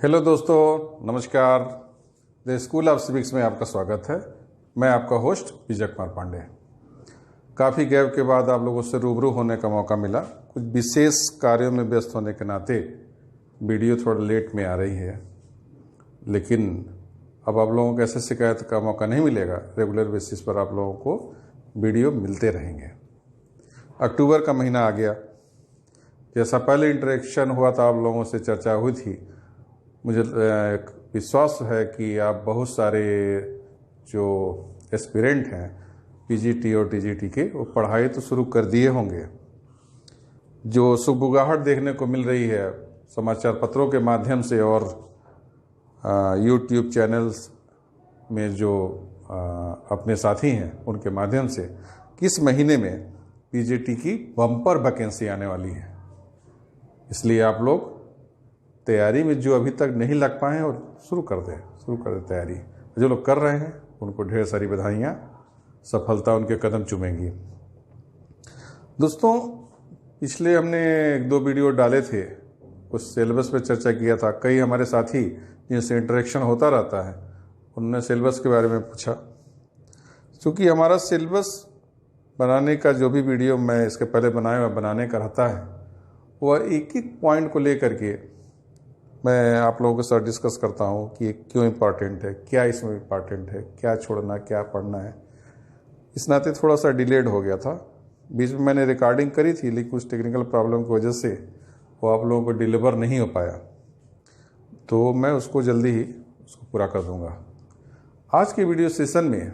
Hello दोस्तों, नमस्कार। The school of civics में आपका स्वागत है। मैं आपका होस्ट विजय कुमार पांडे। काफ़ी गैप के बाद आप लोगों से रूबरू होने का मौका मिला। कुछ विशेष कार्यों में व्यस्त होने के नाते वीडियो थोड़ा लेट में आ रही है, लेकिन अब आप लोगों को ऐसे शिकायत का मौका नहीं मिलेगा। रेगुलर बेसिस पर आप लोगों को वीडियो मिलते रहेंगे। अक्टूबर का महीना आ गया। जैसा पहले इंटरेक्शन हुआ था, आप लोगों से चर्चा हुई थी, मुझे एक विश्वास है कि आप बहुत सारे जो एस्पिरेंट हैं पीजीटी और टीजीटी के, वो पढ़ाई तो शुरू कर दिए होंगे। जो सुगबुगाहट देखने को मिल रही है समाचार पत्रों के माध्यम से और यूट्यूब चैनल्स में जो अपने साथी हैं उनके माध्यम से, किस महीने में पीजीटी की बम्पर वैकेंसी आने वाली है। इसलिए आप लोग तैयारी में जो अभी तक नहीं लग पाए हैं और शुरू कर दें तैयारी। जो लोग कर रहे हैं उनको ढेर सारी बधाइयाँ, सफलता उनके कदम चूमेंगी। दोस्तों, पिछले हमने 1-2 वीडियो डाले थे, उस सिलेबस पे चर्चा किया था। कई हमारे साथी जिनसे इंटरेक्शन होता रहता है उन्होंने सिलेबस के बारे में पूछा। क्योंकि हमारा सिलेबस बनाने का जो भी वीडियो मैं इसके पहले बनाने का रहता है, वह एक एक पॉइंट को लेकर के मैं आप लोगों के साथ डिस्कस करता हूँ कि क्यों इम्पॉर्टेंट है, क्या इसमें इम्पॉर्टेंट है, क्या छोड़ना, क्या पढ़ना है। इस नाते थोड़ा सा डिलेड हो गया था। बीच में मैंने रिकॉर्डिंग करी थी, लेकिन कुछ टेक्निकल प्रॉब्लम की वजह से वो आप लोगों को डिलीवर नहीं हो पाया, तो मैं उसको जल्दी ही उसको पूरा कर दूँगा। आज के वीडियो सेशन में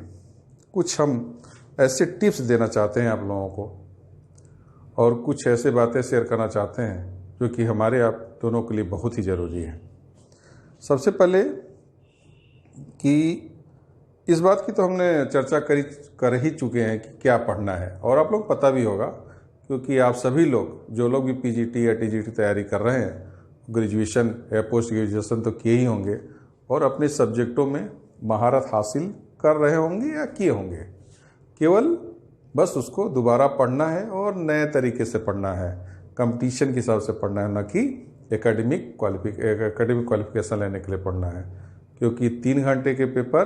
कुछ हम ऐसे टिप्स देना चाहते हैं आप लोगों को, और कुछ ऐसे बातें शेयर करना चाहते हैं जो कि हमारे आप दोनों के लिए बहुत ही ज़रूरी है। सबसे पहले कि इस बात की तो हमने चर्चा कर ही चुके हैं कि क्या पढ़ना है, और आप लोग पता भी होगा, क्योंकि आप सभी लोग जो लोग भी पीजीटी या टीजीटी तैयारी कर रहे हैं, ग्रेजुएशन या पोस्ट ग्रेजुएशन तो किए ही होंगे और अपने सब्जेक्टों में महारत हासिल कर रहे होंगे या किए होंगे। केवल बस उसको दोबारा पढ़ना है और नए तरीके से पढ़ना है, कंपटीशन के हिसाब से पढ़ना है, न कि एकेडमिक क्वालिफिकेशन लेने के लिए पढ़ना है। क्योंकि 3 घंटे के पेपर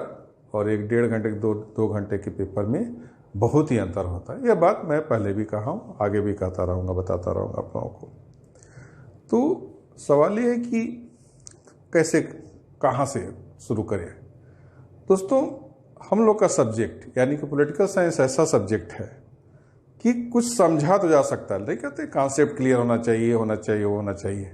और 1-1.5 घंटे के 2 घंटे के पेपर में बहुत ही अंतर होता है। यह बात मैं पहले भी कहा हूँ, आगे भी कहता रहूँगा, बताता रहूँगा आप लोगों को। तो सवाल ये है कि कैसे, कहाँ से शुरू करें। दोस्तों, हम लोग का सब्जेक्ट यानी कि पॉलिटिकल साइंस ऐसा सब्जेक्ट है कि कुछ समझा तो जा सकता है, लेकिन कहते कॉन्सेप्ट क्लियर होना चाहिए, वो होना चाहिए।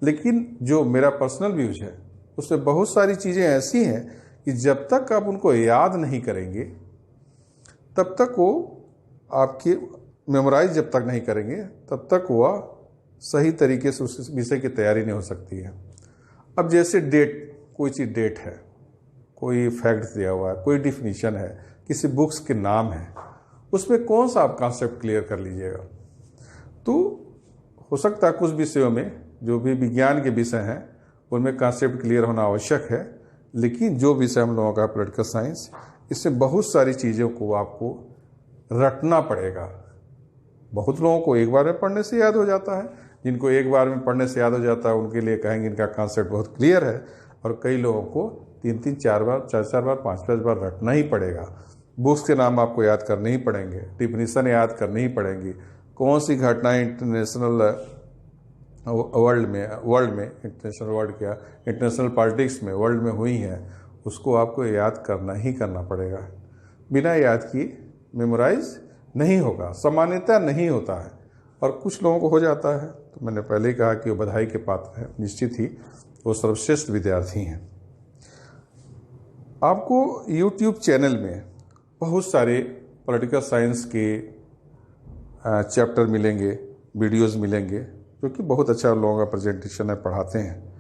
लेकिन जो मेरा पर्सनल व्यूज है उसमें बहुत सारी चीज़ें ऐसी हैं कि जब तक आप उनको याद नहीं करेंगे, तब तक वो आपके मेमोराइज जब तक नहीं करेंगे, तब तक वह सही तरीके से उस विषय की तैयारी नहीं हो सकती है। अब जैसे कोई चीज़ डेट है, कोई फैक्ट्स दिया हुआ है, कोई डिफिनीशन है, किसी बुक्स के नाम है, उसमें कौन सा आप कॉन्सेप्ट क्लियर कर लीजिएगा। तो हो सकता है कुछ विषयों में, जो भी विज्ञान के विषय हैं, उनमें कॉन्सेप्ट क्लियर होना आवश्यक है, लेकिन जो विषय हम लोगों का पॉलिटिकल साइंस, इसमें बहुत सारी चीज़ों को आपको रटना पड़ेगा। बहुत लोगों को एक बार में पढ़ने से याद हो जाता है। जिनको एक बार में पढ़ने से याद हो जाता है उनके लिए कहेंगे इनका कॉन्सेप्ट बहुत क्लियर है, और कई लोगों को 3-3, 4 बार, 4-4 बार, 5-5 बार रटना ही पड़ेगा। बुक्स के नाम आपको याद करने ही पड़ेंगे, डिफिनीशन याद करनी ही पड़ेंगी, कौन सी घटनाएं इंटरनेशनल इंटरनेशनल पॉलिटिक्स में, वर्ल्ड में हुई हैं, उसको आपको याद करना ही करना पड़ेगा। बिना याद किए मेमोराइज नहीं होगा, सामान्यतः नहीं होता है, और कुछ लोगों को हो जाता है। तो मैंने पहले ही कहा कि वो बधाई के पात्र हैं, निश्चित ही वो सर्वश्रेष्ठ विद्यार्थी हैं। आपको यूट्यूब चैनल में बहुत सारे पॉलिटिकल साइंस के चैप्टर मिलेंगे, वीडियोस मिलेंगे, जो कि बहुत अच्छा लोगों का प्रेजेंटेशन है, पढ़ाते हैं।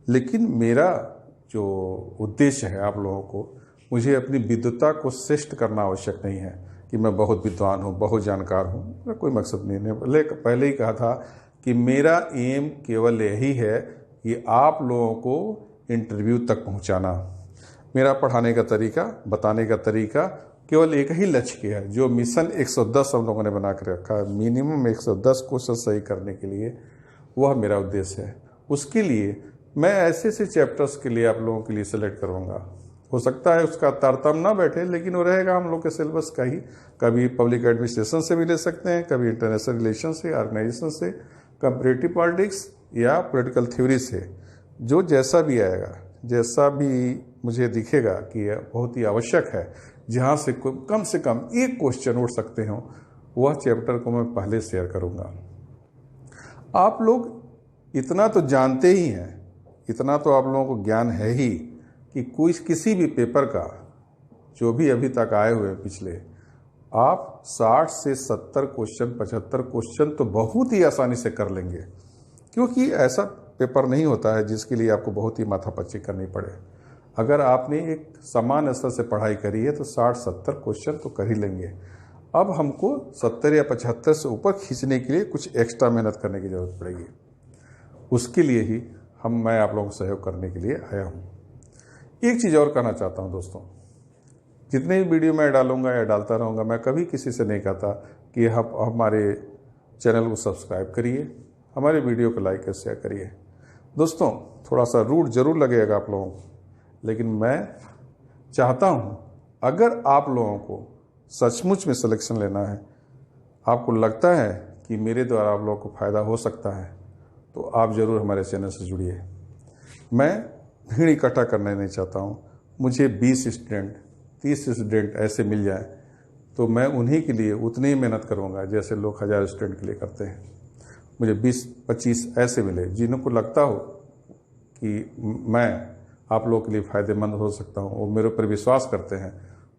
लेकिन मेरा जो उद्देश्य है आप लोगों को, मुझे अपनी विद्वता को श्रेष्ठ करना आवश्यक नहीं है कि मैं बहुत विद्वान हूँ, बहुत जानकार हूँ। मेरा कोई मकसद नहीं है। पहले ही कहा था कि मेरा एम केवल यही है कि आप लोगों को इंटरव्यू तक पहुँचाना। मेरा पढ़ाने का तरीका, बताने का तरीका केवल एक ही लक्ष्य है, जो मिशन 110 हम लोगों ने बना कर रखा है, मिनिमम 110 क्वेश्चन सही करने के लिए, वह मेरा उद्देश्य है। उसके लिए मैं ऐसे से चैप्टर्स के लिए आप लोगों के लिए सेलेक्ट करूँगा। हो सकता है उसका तारतम्य ना बैठे, लेकिन वो रहेगा हम लोग के सिलेबस का ही। कभी पब्लिक एडमिनिस्ट्रेशन से भी ले सकते हैं, कभी इंटरनेशनल रिलेशन से, ऑर्गेनाइजेशन से, कंपैरेटिव पॉलिटिक्स या पॉलिटिकल थ्योरी से, जो जैसा भी आएगा, जैसा भी मुझे दिखेगा कि यह बहुत ही आवश्यक है, जहाँ से कम एक क्वेश्चन उठ सकते हो, वह चैप्टर को मैं पहले शेयर करूँगा। आप लोग इतना तो जानते ही हैं, इतना तो आप लोगों को ज्ञान है ही कि किसी भी पेपर का जो भी अभी तक आए हुए पिछले, आप 60 से 70 क्वेश्चन, 75 क्वेश्चन तो बहुत ही आसानी से कर लेंगे, क्योंकि ऐसा पेपर नहीं होता है जिसके लिए आपको बहुत ही माथापच्ची करनी पड़े। अगर आपने एक समान स्तर से पढ़ाई करी है तो 60-70 क्वेश्चन तो कर ही लेंगे। अब हमको 70 या 75 से ऊपर खींचने के लिए कुछ एक्स्ट्रा मेहनत करने की ज़रूरत पड़ेगी। उसके लिए ही मैं आप लोगों को सहयोग करने के लिए आया हूँ। एक चीज़ और कहना चाहता हूँ दोस्तों, जितने भी वीडियो मैं डालूंगा या डालता रहूँगा, मैं कभी किसी से नहीं कहता कि आप हमारे चैनल को सब्सक्राइब करिए, हमारे वीडियो को लाइक और शेयर करिए। दोस्तों, थोड़ा सा रूड जरूर लगेगा आप लोगों को, लेकिन मैं चाहता हूँ अगर आप लोगों को सचमुच में सिलेक्शन लेना है, आपको लगता है कि मेरे द्वारा आप लोगों को फ़ायदा हो सकता है, तो आप ज़रूर हमारे चैनल से जुड़िए। मैं भीड़ इकट्ठा करना नहीं चाहता हूँ। मुझे 20 स्टूडेंट, 30 स्टूडेंट ऐसे मिल जाए तो मैं उन्हीं के लिए उतनी ही मेहनत करूँगा जैसे लोग 1000 स्टूडेंट के लिए करते हैं। मुझे 20-25 ऐसे मिले जिनको लगता हो कि मैं आप लोगों के लिए फ़ायदेमंद हो सकता हूँ, वो मेरे ऊपर विश्वास करते हैं,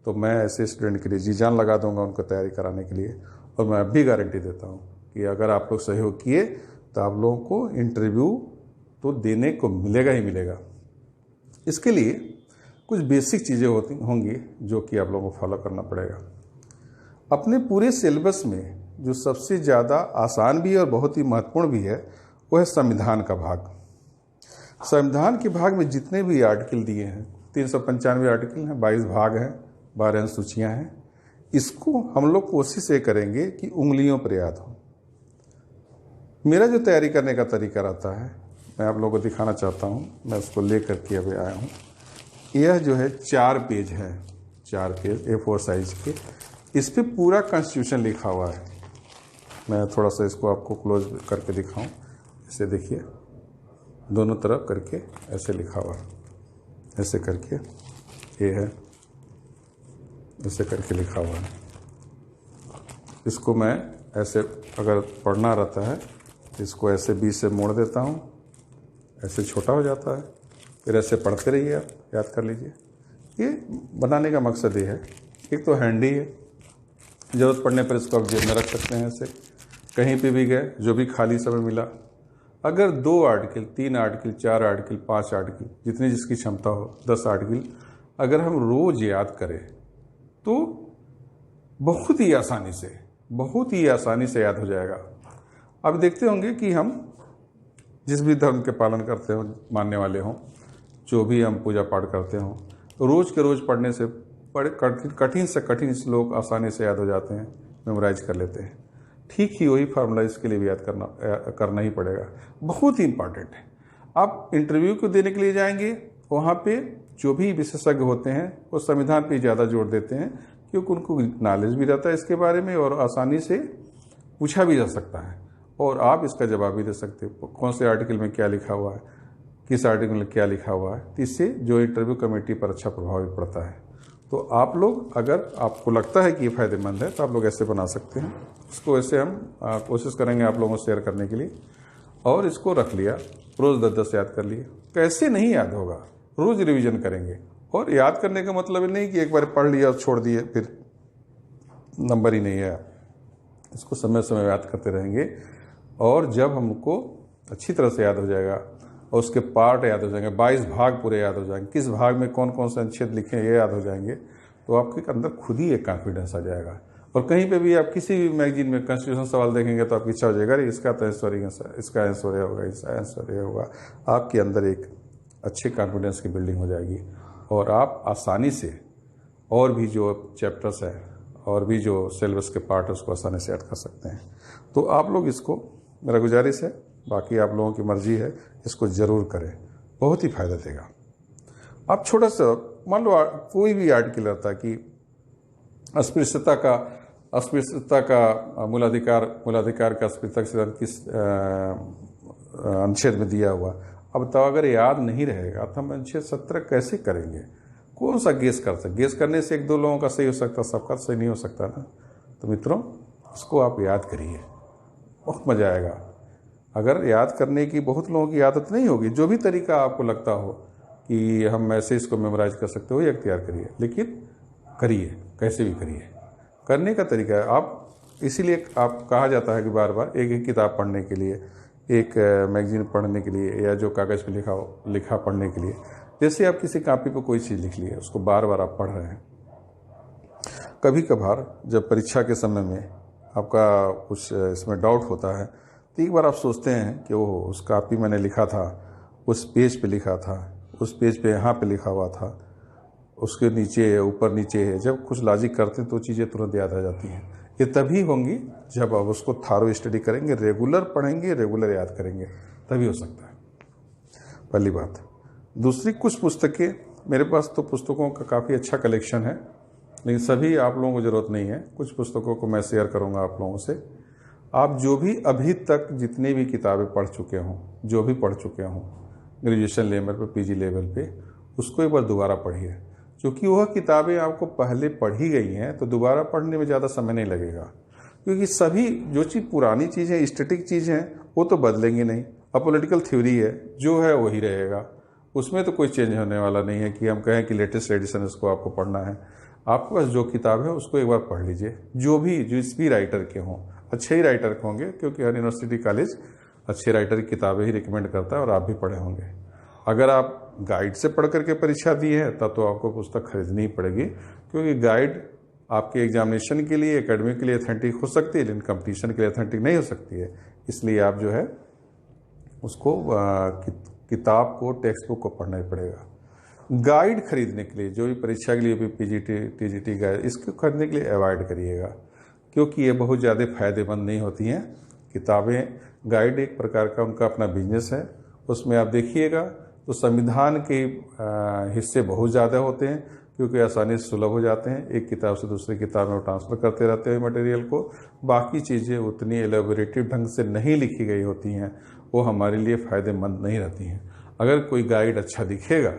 तो मैं ऐसे स्टूडेंट के लिए जी जान लगा दूंगा उनको तैयारी कराने के लिए। और मैं अब भी गारंटी देता हूँ कि अगर आप लोग सहयोग किए तो आप लोगों को इंटरव्यू तो देने को मिलेगा ही मिलेगा। इसके लिए कुछ बेसिक चीज़ें होंगी जो कि आप लोगों को फॉलो करना पड़ेगा। अपने पूरे सिलेबस में जो सबसे ज़्यादा आसान भी और बहुत ही महत्वपूर्ण भी है, वो है संविधान का भाग। संविधान के भाग में जितने भी आर्टिकल दिए हैं, 395 आर्टिकल हैं, 22 भाग हैं, 12 अनुसूचियाँ हैं। इसको हम लोग कोशिश ये करेंगे कि उंगलियों पर याद हो। मेरा जो तैयारी करने का तरीका रहता है, मैं आप लोगों को दिखाना चाहता हूँ। मैं उसको ले करके अभी आया हूँ। यह जो है 4 पेज है, 4 पेज A4 साइज के। इस पे पूरा कॉन्स्टिट्यूशन लिखा हुआ है। मैं थोड़ा सा इसको आपको क्लोज करके दिखाऊं। इसे देखिए, दोनों तरफ करके ऐसे लिखा हुआ है, ऐसे करके ये है, ऐसे करके लिखा हुआ है। इसको मैं ऐसे अगर पढ़ना रहता है तो इसको ऐसे बीच से मोड़ देता हूँ, ऐसे छोटा हो जाता है, फिर ऐसे पढ़ते रहिए, आप याद कर लीजिए। ये बनाने का मकसद ये है, एक तो हैंडी है, ज़रूरत पड़ने पर इसको आप जेब में रख सकते हैं। ऐसे कहीं पे भी गए, जो भी खाली समय मिला, अगर 2 आर्टिकल, 3 आर्टिकल, 4 आर्टिकल, 5 आर्टिकल, जितनी जिसकी क्षमता हो, 10 आर्टिकल अगर हम रोज़ याद करें तो बहुत ही आसानी से याद हो जाएगा। आप देखते होंगे कि हम जिस भी धर्म के पालन करते हो, मानने वाले हों, जो भी हम पूजा पाठ करते हों, रोज़ के रोज़ पढ़ने से बड़े कठिन से कठिन श्लोक आसानी से याद हो जाते हैं, मेमोराइज कर लेते हैं। ठीक ही वही फार्मूला इसके लिए भी याद करना ही पड़ेगा। बहुत ही इंपॉर्टेंट है। आप इंटरव्यू को देने के लिए जाएंगे, वहाँ पे जो भी विशेषज्ञ होते हैं वो संविधान पे ज़्यादा जोर देते हैं, क्योंकि उनको नॉलेज भी रहता है इसके बारे में और आसानी से पूछा भी जा सकता है और आप इसका जवाब भी दे सकते हो, कौन से आर्टिकल में क्या लिखा हुआ है, किस आर्टिकल में क्या लिखा हुआ है। तो इससे जो इंटरव्यू कमेटी पर अच्छा प्रभाव भी पड़ता है। तो आप लोग, अगर आपको लगता है कि ये फ़ायदेमंद है तो आप लोग ऐसे बना सकते हैं। इसको ऐसे हम कोशिश करेंगे आप लोगों को शेयर करने के लिए। और इसको रख लिया, रोज़ 10-10 याद कर लिए। कैसे नहीं याद होगा, रोज़ रिवीजन करेंगे। और याद करने का मतलब नहीं कि एक बार पढ़ लिया और छोड़ दिए फिर नंबर ही नहीं है। इसको समय समय याद करते रहेंगे और जब हमको अच्छी तरह से याद हो जाएगा और उसके पार्ट याद हो जाएंगे, 22 भाग पूरे याद हो जाएंगे, किस भाग में कौन कौन से अनुच्छेद लिखे हैं ये याद हो जाएंगे, तो आपके अंदर खुद ही एक कॉन्फिडेंस आ जाएगा। और कहीं पे भी आप किसी भी मैगजीन में कॉन्स्टिट्यूशन सवाल देखेंगे तो आपकी इच्छा हो जाएगा, इसका तो आंसर इसका आंसर ये होगा, इसका आंसर ये होगा। आपके अंदर एक अच्छे कॉन्फिडेंस की बिल्डिंग हो जाएगी और आप आसानी से और भी जो चैप्टर्स हैं और भी जो सिलेबस के पार्ट है उसको आसानी से ऐड कर सकते हैं। तो आप लोग इसको, मेरा गुजारिश है, बाकी आप लोगों की मर्जी है, इसको ज़रूर करें। बहुत ही फायदा देगा। आप छोटा सा मान लो कोई भी आर्टिकल रहता कि अस्पृश्यता का मूलाधिकार का अस्पृश्यता सिद्धांत किस अनुच्छेद में दिया हुआ। अब तो अगर याद नहीं रहेगा तो हम अनुच्छेद 17 कैसे करेंगे? कौन सा गेस कर सकते? गेस करने से 1-2 लोगों का सही हो सकता, सबका सही नहीं हो सकता ना। तो मित्रों, इसको आप याद करिए, बहुत मज़ा आएगा। अगर याद करने की बहुत लोगों की आदत नहीं होगी, जो भी तरीका आपको लगता हो कि हम ऐसे इसको मेमोराइज कर सकते हो, ये अख्तियार करिए, लेकिन करिए, कैसे भी करिए। करने का तरीका है आप, इसीलिए आप कहा जाता है कि बार बार एक एक किताब पढ़ने के लिए, एक मैगजीन पढ़ने के लिए, या जो कागज़ पे लिखा पढ़ने के लिए, जैसे आप किसी कॉपी पे कोई चीज़ लिख ली है, उसको बार बार आप पढ़ रहे हैं। कभी कभार जब परीक्षा के समय में आपका कुछ इसमें डाउट होता है, तो एक बार आप सोचते हैं कि वो उस कॉपी मैंने लिखा था, उस पेज पे लिखा था, उस पेज पे यहाँ पे लिखा हुआ था, उसके नीचे ऊपर नीचे है। जब कुछ लॉजिक करते हैं तो चीज़ें तुरंत याद आ जाती हैं। ये तभी होंगी जब आप उसको थारो स्टडी करेंगे, रेगुलर पढ़ेंगे, रेगुलर याद करेंगे, तभी हो सकता है। पहली बात। दूसरी, कुछ पुस्तकें, मेरे पास तो पुस्तकों का काफ़ी अच्छा कलेक्शन है, लेकिन सभी आप लोगों को ज़रूरत नहीं है। कुछ पुस्तकों को मैं शेयर करूंगा आप लोगों से। आप जो भी अभी तक जितनी भी किताबें पढ़ चुके हों, जो भी पढ़ चुके हों ग्रेजुएशन लेवल पे, पीजी लेवल पे, उसको एक बार दोबारा पढ़िए। क्योंकि वह किताबें आपको पहले पढ़ी गई हैं तो दोबारा पढ़ने में ज़्यादा समय नहीं लगेगा। क्योंकि सभी जो चीज़ पुरानी चीज़ें, स्टैटिक चीज़ हैं, वो तो बदलेंगी नहीं। अब पॉलिटिकल थ्योरी है, जो है वही रहेगा, उसमें तो कोई चेंज होने वाला नहीं है कि हम कहें कि लेटेस्ट एडिशन इसको आपको पढ़ना है। आपके पास जो किताब है उसको एक बार पढ़ लीजिए, जिस भी राइटर के हों, अच्छे ही राइटर के होंगे, क्योंकि हर यूनिवर्सिटी कॉलेज अच्छे राइटर की किताबें ही रिकमेंड करता है, और आप भी पढ़े होंगे। अगर आप गाइड से पढ़ करके परीक्षा दी है तब तो आपको पुस्तक खरीदनी ही पड़ेगी, क्योंकि गाइड आपके एग्जामिनेशन के लिए, एकेडमिक के लिए ऑथेंटिक हो सकती है, लेकिन कंपटीशन के लिए ऑथेंटिक नहीं हो सकती है। इसलिए आप जो है उसको किताब को, टेक्स्ट बुक को पढ़ना ही पड़ेगा। गाइड खरीदने के लिए, जो भी परीक्षा के लिए भी पीजीटी टीजीटी गाइड, इसको खरीदने के लिए अवॉइड करिएगा, क्योंकि ये बहुत ज़्यादा फायदेमंद नहीं होती हैं किताबें। गाइड एक प्रकार का उनका अपना बिजनेस है, उसमें आप देखिएगा तो संविधान के हिस्से बहुत ज़्यादा होते हैं, क्योंकि आसानी से सुलभ हो जाते हैं। एक किताब से दूसरी किताब में ट्रांसफ़र करते रहते हैं मटेरियल को। बाकी चीज़ें उतनी एलेबोरेटिव ढंग से नहीं लिखी गई होती हैं, वो हमारे लिए फ़ायदेमंद नहीं रहती हैं। अगर कोई गाइड अच्छा दिखेगा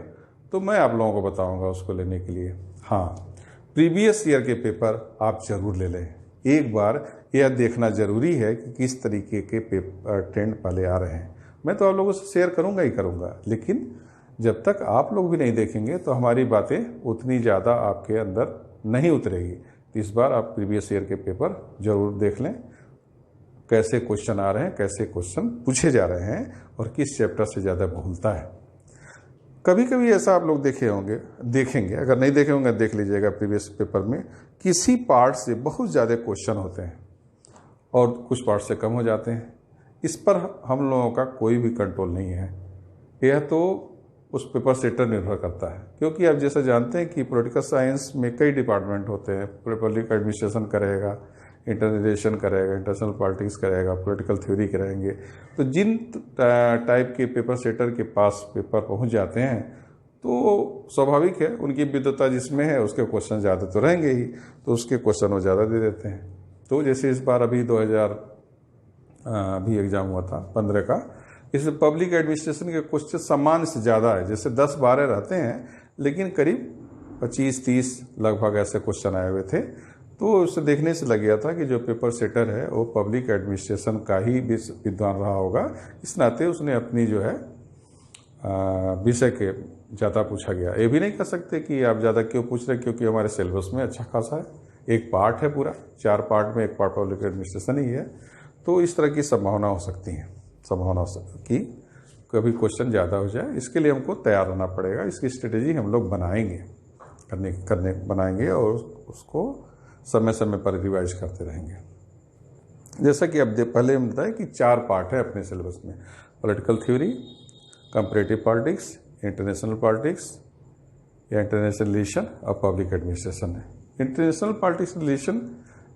तो मैं आप लोगों को बताऊंगा उसको लेने के लिए। हाँ, प्रीवियस ईयर के पेपर आप जरूर ले लें। एक बार यह देखना जरूरी है कि किस तरीके के पेपर ट्रेंड पहले आ रहे हैं। मैं तो आप लोगों से शेयर करूंगा ही करूंगा, लेकिन जब तक आप लोग भी नहीं देखेंगे तो हमारी बातें उतनी ज़्यादा आपके अंदर नहीं उतरेगी। तो इस बार आप प्रीवियस ईयर के पेपर जरूर देख लें, कैसे क्वेश्चन आ रहे हैं, कैसे क्वेश्चन पूछे जा रहे हैं, और किस चैप्टर से ज़्यादा भूलता है। कभी कभी ऐसा आप लोग देखेंगे, अगर नहीं देखे होंगे देख लीजिएगा। प्रीवियस पेपर में किसी पार्ट से बहुत ज़्यादा क्वेश्चन होते हैं और कुछ पार्ट से कम हो जाते हैं। इस पर हम लोगों का कोई भी कंट्रोल नहीं है, यह तो उस पेपर सेटर निर्भर करता है। क्योंकि आप जैसा जानते हैं कि पॉलिटिकल साइंस में कई डिपार्टमेंट होते हैं। पब्लिक एडमिनिस्ट्रेशन करेगा, इंटरनेशन करेगा, इंटरनेशनल पॉलिटिक्स करेगा, पॉलिटिकल थ्योरी करेंगे। तो जिन टाइप के पेपर सेटर के पास पेपर पहुंच जाते हैं तो स्वाभाविक है उनकी विद्वता जिसमें है उसके क्वेश्चन ज़्यादा तो रहेंगे ही, तो उसके क्वेश्चन वो ज़्यादा दे देते हैं। तो जैसे इस बार अभी 2000 अभी एग्ज़ाम हुआ था 15 का, इसमें पब्लिक एडमिनिस्ट्रेशन के क्वेश्चन सामान्य से ज़्यादा है। जैसे 10-12 रहते हैं, लेकिन करीब 25-30 लगभग ऐसे क्वेश्चन आए हुए थे। तो उसे देखने से लग गया था कि जो पेपर सेटर है वो पब्लिक एडमिनिस्ट्रेशन का ही विद्वान रहा होगा। इस नाते उसने अपनी जो है विषय के ज़्यादा पूछा गया। ये भी नहीं कह सकते कि आप ज़्यादा क्यों पूछ रहे, क्योंकि हमारे सिलेबस में अच्छा खासा है, एक पार्ट है पूरा, 4 पार्ट में एक पार्ट पब्लिक एडमिनिस्ट्रेशन ही है। तो इस तरह की संभावना हो सकती है, संभावना कि कभी क्वेश्चन ज़्यादा हो जाए। इसके लिए हमको तैयार रहना पड़ेगा। इसकी स्ट्रेटेजी हम लोग बनाएंगे और उसको समय समय पर रिवाइज करते रहेंगे। जैसा कि अब पहले हम बताएं कि 4 पार्ट है अपने सिलेबस में: political theory, comparative politics, international politics या इंटरनेशनल रिलेशन और पब्लिक एडमिनिस्ट्रेशन है। इंटरनेशनल पॉलिटिक्स रिलेशन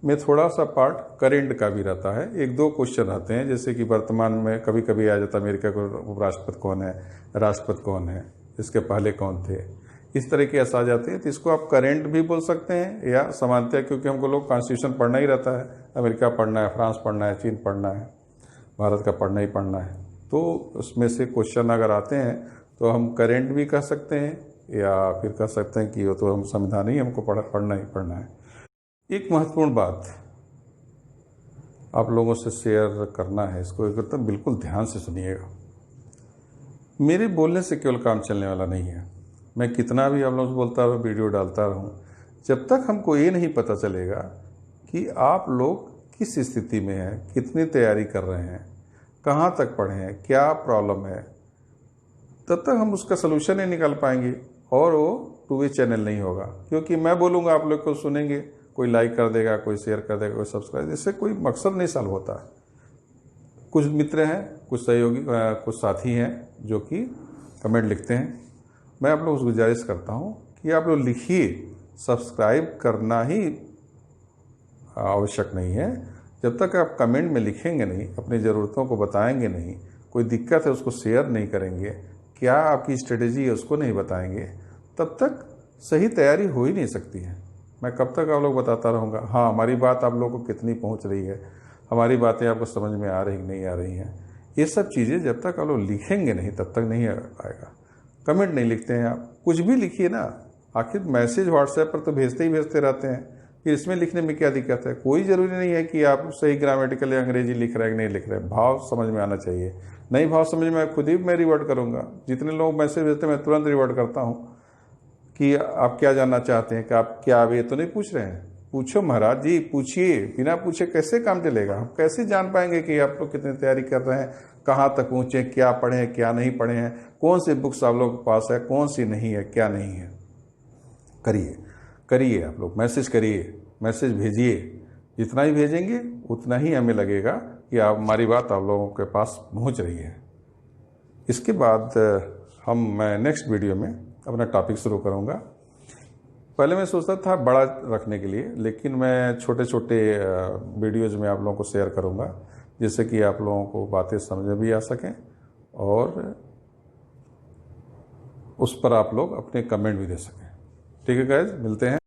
में थोड़ा सा पार्ट करेंट का भी रहता है। एक दो क्वेश्चन रहते हैं, जैसे कि वर्तमान में कभी कभी आ जाता है अमेरिका का उपराष्ट्रपति कौन है, राष्ट्रपति कौन है, इसके पहले कौन थे, इस तरह के ऐसा आ जाते हैं। तो इसको आप करेंट भी बोल सकते हैं या समानता, क्योंकि हमको लोग कॉन्स्टिट्यूशन पढ़ना ही रहता है, अमेरिका पढ़ना है, फ्रांस पढ़ना है, चीन पढ़ना है, भारत का पढ़ना ही पढ़ना है। तो उसमें से क्वेश्चन अगर आते हैं तो हम करेंट भी कह सकते हैं या फिर कह सकते हैं कि वो तो हम संविधान ही हमको पढ़ना ही पढ़ना है। एक महत्वपूर्ण बात आप लोगों से शेयर करना है, इसको एकदम बिल्कुल ध्यान से सुनिएगा। मेरे बोलने से केवल काम चलने वाला नहीं है। मैं कितना भी आप लोगों से बोलता रहूँ, वीडियो डालता रहूँ, जब तक हमको ये नहीं पता चलेगा कि आप लोग किस स्थिति में हैं, कितनी तैयारी कर रहे हैं, कहाँ तक पढ़े हैं, क्या प्रॉब्लम है, तब तक हम उसका सलूशन नहीं निकाल पाएंगे और वो टू वे चैनल नहीं होगा। क्योंकि मैं बोलूँगा, आप लोग को सुनेंगे, कोई लाइक कर देगा, कोई शेयर कर देगा, कोई सब्सक्राइब, इससे कोई मकसद नहीं सॉल्व होता है। कुछ मित्र हैं, कुछ सहयोगी, कुछ साथी हैं जो कि कमेंट लिखते हैं। मैं आप लोगों से गुजारिश करता हूँ कि आप लोग लिखिए, सब्सक्राइब करना ही आवश्यक नहीं है। जब तक आप कमेंट में लिखेंगे नहीं, अपनी ज़रूरतों को बताएंगे नहीं, कोई दिक्कत है उसको शेयर नहीं करेंगे, क्या आपकी स्ट्रेटेजी है उसको नहीं बताएंगे, तब तक सही तैयारी हो ही नहीं सकती है। मैं कब तक आप लोग बताता रहूँगा, हाँ हमारी बात आप लोगों को कितनी पहुँच रही है, हमारी बातें आपको समझ में आ रही नहीं आ रही हैं, ये सब चीज़ें जब तक आप लोग लिखेंगे नहीं तब तक नहीं आएगा। कमेंट नहीं लिखते हैं आप, कुछ भी लिखिए ना, आखिर मैसेज व्हाट्सएप पर तो भेजते ही भेजते रहते हैं, फिर इसमें लिखने में क्या दिक्कत है। कोई ज़रूरी नहीं है कि आप सही ग्रामेटिकल या अंग्रेजी लिख रहे हैं कि नहीं लिख रहे हैं, भाव समझ में आना चाहिए। नहीं भाव समझ में खुद ही मैं रिवर्ट करूँगा। जितने लोग मैसेज भेजते हैं मैं तुरंत रिवर्ट करता हूँ कि आप क्या जानना चाहते हैं, कि आप क्या ये तो नहीं पूछ रहे हैं। पूछो महाराज जी, पूछिए, बिना पूछे कैसे काम चलेगा। हम कैसे जान पाएंगे कि आप लोग कितनी तैयारी कर रहे हैं, कहाँ तक पहुँचे, क्या पढ़े हैं, क्या नहीं पढ़े हैं, कौन सी बुक्स आप लोगों के पास है, कौन सी नहीं है, क्या नहीं है। करिए आप लोग, मैसेज करिए, मैसेज भेजिए। जितना ही भेजेंगे उतना ही हमें लगेगा कि हमारी बात आप लोगों के पास पहुँच रही है। इसके बाद मैं नेक्स्ट वीडियो में अपना टॉपिक शुरू करूँगा। पहले मैं सोचता था बड़ा रखने के लिए, लेकिन मैं छोटे छोटे वीडियोज़ में आप लोगों को शेयर करूँगा, जिससे कि आप लोगों को बातें समझ में भी आ सकें और उस पर आप लोग अपने कमेंट भी दे सकें। ठीक है गाइस, मिलते हैं।